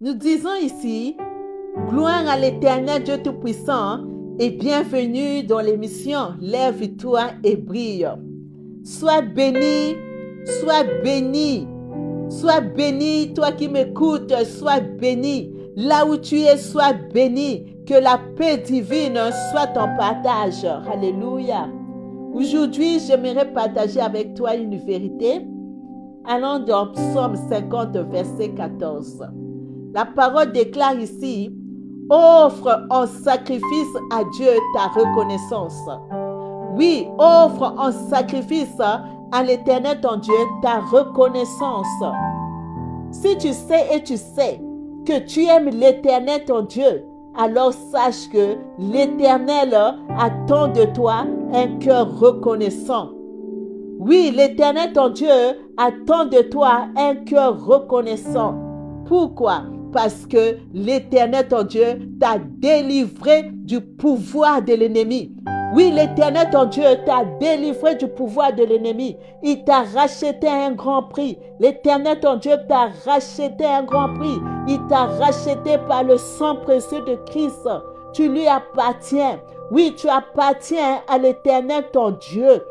Nous disons ici, gloire à l'Éternel Dieu Tout-Puissant et bienvenue dans l'émission Lève-toi et brille. Sois béni, sois béni, sois béni, toi qui m'écoutes, sois béni. Là où tu es, sois béni. Que la paix divine soit ton partage. Alléluia. Aujourd'hui, j'aimerais partager avec toi une vérité allant dans Psaume 50, verset 14. La parole déclare ici, offre en sacrifice à Dieu ta reconnaissance. Oui, offre en sacrifice à l'Éternel ton Dieu ta reconnaissance. Si tu sais et tu sais que tu aimes l'Éternel ton Dieu, alors sache que l'Éternel attend de toi un cœur reconnaissant. Oui, l'Éternel ton Dieu attend de toi un cœur reconnaissant. Pourquoi? Parce que l'Éternel ton Dieu t'a délivré du pouvoir de l'ennemi. Oui, l'Éternel ton Dieu t'a délivré du pouvoir de l'ennemi. Il t'a racheté un grand prix. L'Éternel ton Dieu t'a racheté un grand prix. Il t'a racheté par le sang précieux de Christ. Tu lui appartiens. Oui, tu appartiens à l'Éternel ton Dieu.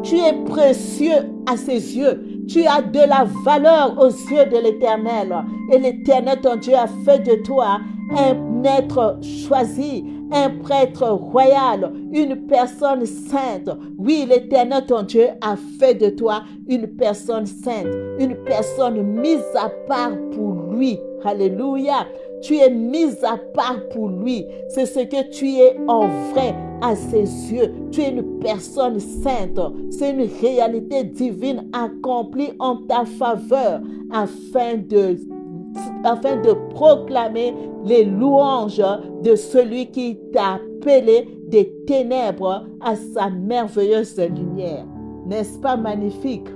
Tu es précieux à ses yeux. Tu as de la valeur aux yeux de l'Éternel. Et l'Éternel ton Dieu a fait de toi un être choisi, un prêtre royal, une personne sainte. Oui, l'Éternel ton Dieu a fait de toi une personne sainte, une personne mise à part pour lui. Alléluia. Tu es mise à part pour lui. C'est ce que tu es en vrai à ses yeux. Tu es une personne sainte. C'est une réalité divine accomplie en ta faveur afin de proclamer les louanges de celui qui t'a appelé des ténèbres à sa merveilleuse lumière. N'est-ce pas magnifique?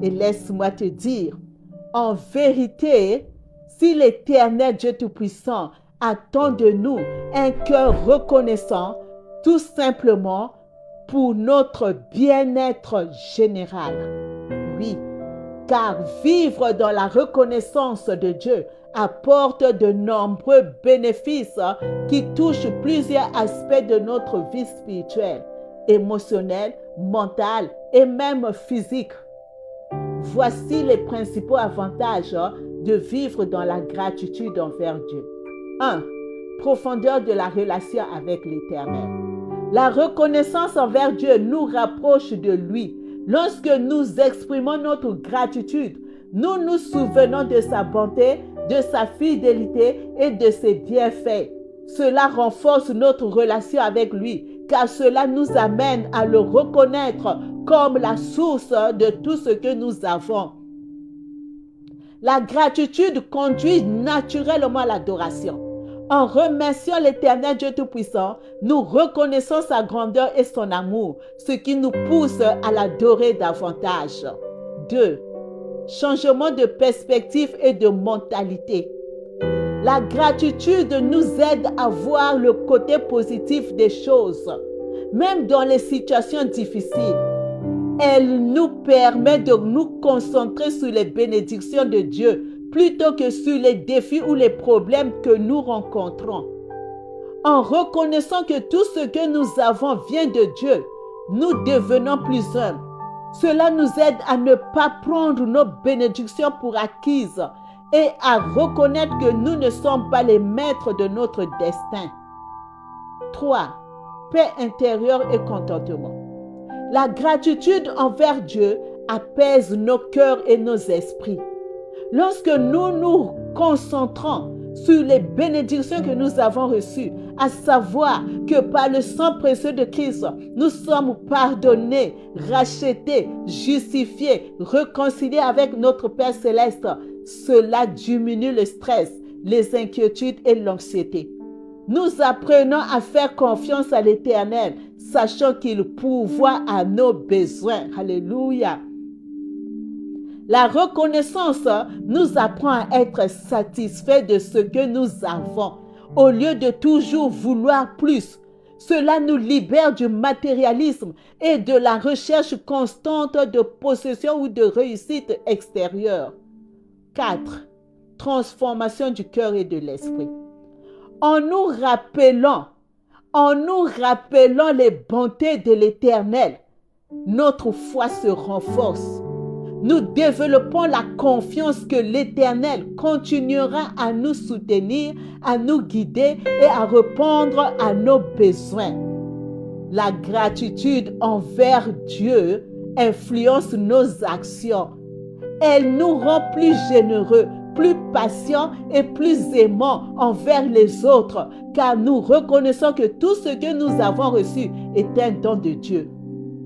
Et laisse-moi te dire, en vérité, si l'Éternel Dieu Tout-Puissant attend de nous un cœur reconnaissant, tout simplement pour notre bien-être général. Oui, car vivre dans la reconnaissance de Dieu apporte de nombreux bénéfices qui touchent plusieurs aspects de notre vie spirituelle, émotionnelle, mentale et même physique. Voici les principaux avantages de vivre dans la gratitude envers Dieu. 1. Profondeur de la relation avec l'Éternel. La reconnaissance envers Dieu nous rapproche de lui. Lorsque nous exprimons notre gratitude, nous nous souvenons de sa bonté, de sa fidélité et de ses bienfaits. Cela renforce notre relation avec lui, car cela nous amène à le reconnaître comme la source de tout ce que nous avons. La gratitude conduit naturellement à l'adoration. En remerciant l'Éternel Dieu Tout-Puissant, nous reconnaissons sa grandeur et son amour, ce qui nous pousse à l'adorer davantage. 2. Changement de perspective et de mentalité. La gratitude nous aide à voir le côté positif des choses, même dans les situations difficiles. Elle nous permet de nous concentrer sur les bénédictions de Dieu plutôt que sur les défis ou les problèmes que nous rencontrons. En reconnaissant que tout ce que nous avons vient de Dieu, nous devenons plus humbles. Cela nous aide à ne pas prendre nos bénédictions pour acquises et à reconnaître que nous ne sommes pas les maîtres de notre destin. 3. Paix intérieure et contentement. La gratitude envers Dieu apaise nos cœurs et nos esprits. Lorsque nous nous concentrons sur les bénédictions que nous avons reçues, à savoir que par le sang précieux de Christ, nous sommes pardonnés, rachetés, justifiés, réconciliés avec notre Père Céleste, cela diminue le stress, les inquiétudes et l'anxiété. Nous apprenons à faire confiance à l'Éternel, sachant qu'il pourvoit à nos besoins. Alléluia. La reconnaissance nous apprend à être satisfaits de ce que nous avons, au lieu de toujours vouloir plus. Cela nous libère du matérialisme et de la recherche constante de possession ou de réussite extérieure. 4. transformation du cœur et de l'esprit. En nous rappelant les bontés de l'Éternel, notre foi se renforce. Nous développons la confiance que l'Éternel continuera à nous soutenir, à nous guider et à répondre à nos besoins. La gratitude envers Dieu influence nos actions. Elle nous rend plus généreux, plus patients et plus aimants envers les autres, car nous reconnaissons que tout ce que nous avons reçu est un don de Dieu.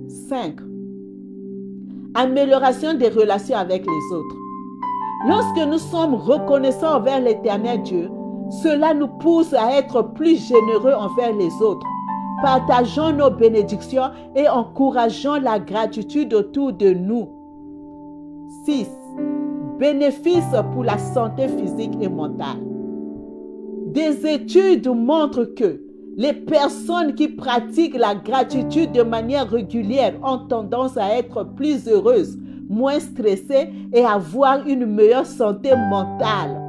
5. Amélioration des relations avec les autres. Lorsque nous sommes reconnaissants envers l'Éternel Dieu, cela nous pousse à être plus généreux envers les autres. Partageons nos bénédictions et encourageons la gratitude autour de nous. 6. Bénéfices pour la santé physique et mentale. Des études montrent que les personnes qui pratiquent la gratitude de manière régulière ont tendance à être plus heureuses, moins stressées et avoir une meilleure santé mentale.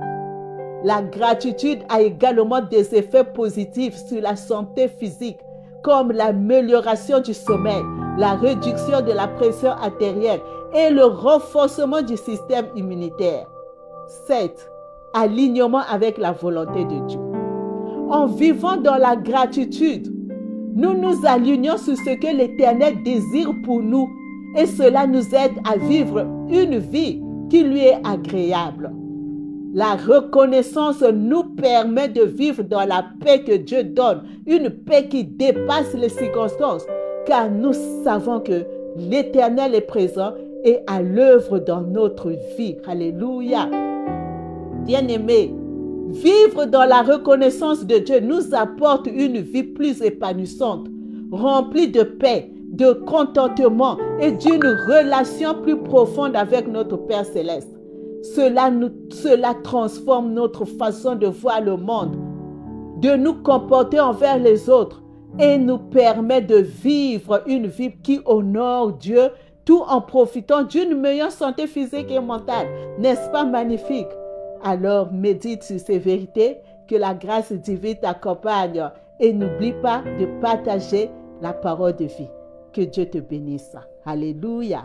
La gratitude a également des effets positifs sur la santé physique, comme l'amélioration du sommeil, la réduction de la pression artérielle et le renforcement du système immunitaire. 7. Alignement avec la volonté de Dieu. En vivant dans la gratitude, nous nous alignons sur ce que l'Éternel désire pour nous et cela nous aide à vivre une vie qui lui est agréable. La reconnaissance nous permet de vivre dans la paix que Dieu donne, une paix qui dépasse les circonstances, car nous savons que l'Éternel est présent et à l'œuvre dans notre vie. Alléluia. Bien-aimés, vivre dans la reconnaissance de Dieu nous apporte une vie plus épanouissante, remplie de paix, de contentement et d'une relation plus profonde avec notre Père Céleste. Cela transforme notre façon de voir le monde, de nous comporter envers les autres et nous permet de vivre une vie qui honore Dieu tout en profitant d'une meilleure santé physique et mentale. N'est-ce pas magnifique? Alors médite sur ces vérités, que la grâce divine t'accompagne et n'oublie pas de partager la parole de vie. Que Dieu te bénisse. Alléluia.